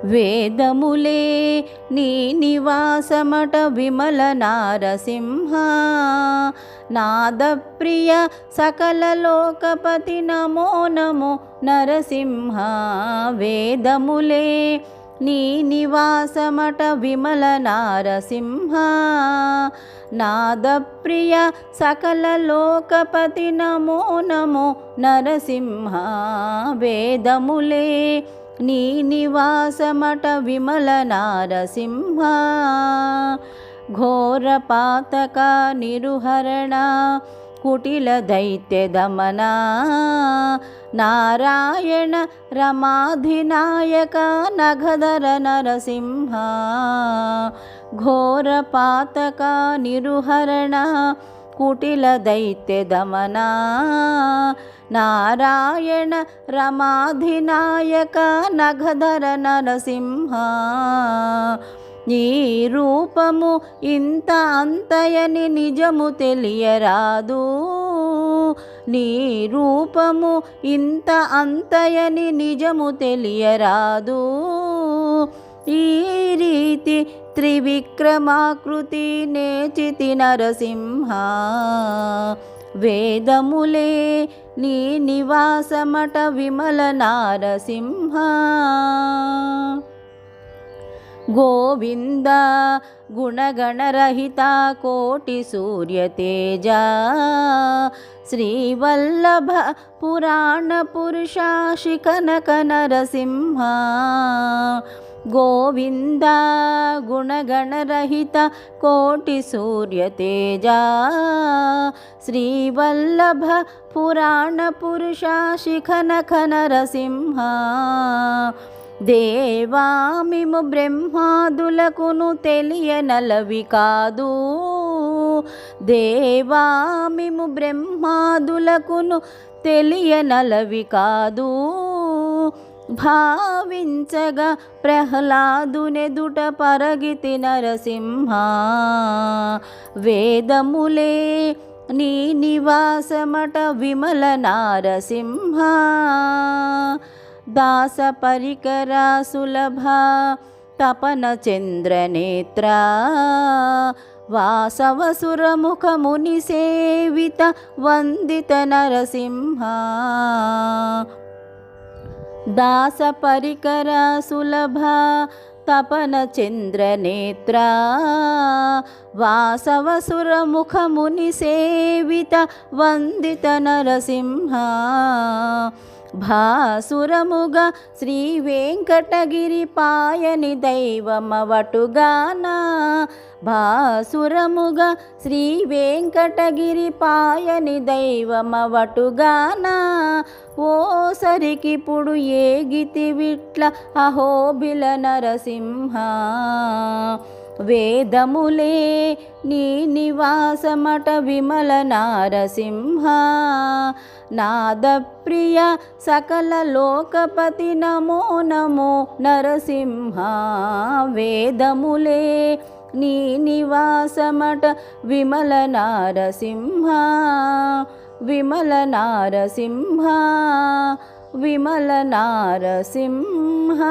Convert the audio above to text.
వేదములే నీ నివాసమట విమల నారసింహ నాదప్రియ సకల లోకపతి నమో నమో నరసింహ వేదములే నీ నివాసమట విమల నారసింహ నాదప్రియ సకల లోకపతి నమో నమో నరసింహ వేదములే నీ నివాసమట విమల నారసింహ ఘోర పాతక నిరుహరణ కుటిల దైత్య దమన నారాయణ రమాధినాయక నగధర నరసింహ ఘోర పాతక నిరుహరణ కుటిల దైత్య దమన నారాయణ రమాధినాయక నగధర నరసింహ నీ రూపము ఇంత అంతయని నిజము తెలియరాదు నీ రూపము ఇంత అంతయని నిజము తెలియరాదు ఈ రీతి త్రివిక్రమాకృతి నేచితి నరసింహ వేదములే నీ నివాసమట విమల నారసింహ గోవింద గుణగణరహిత కోటి సూర్యతేజ శ్రీవల్లభ పురాణ పురుష శిఖనక నరసింహ గోవింద గుణగణరహిత కోటి సూర్యతేజ శ్రీవల్లభ పురాణ పురుష శిఖనక నరసింహ దేవామిము బ్రహ్మాదులకును తెలియనలవి కాదు దేవామిము బ్రహ్మాదులకును తెలియనలవి కాదు భావించగా ప్రహ్లాదునెదుట పరగితి నరసింహ వేదములే నీ నివాసమట విమల నారసింహ దాస పరికర సులభ తపన చంద్రనేత్ర వాసవసురముఖ ముని సేవిత వందిత నరసింహ దాస పరికర సులభ తపన చంద్రనేత్ర వాసవసురముఖ ముని సేవిత వందిత నరసింహ భాసురముగా శ్రీ వెంకటగిరి పాయని దైవమవటుగాన భాసురముగా శ్రీ వెంకటగిరి పాయని దైవమవటుగాన ఓ సరికిప్పుడు ఏగితి విట్ల అహోబిల నరసింహ వేదములే నీ నివాసమట విమల నారసింహ నాదప్రియ సకల లోకపతి నమో నమో నరసింహ వేదములే నీ నివాసమట విమల నారసింహ విమల నారసింహ విమల నారసింహ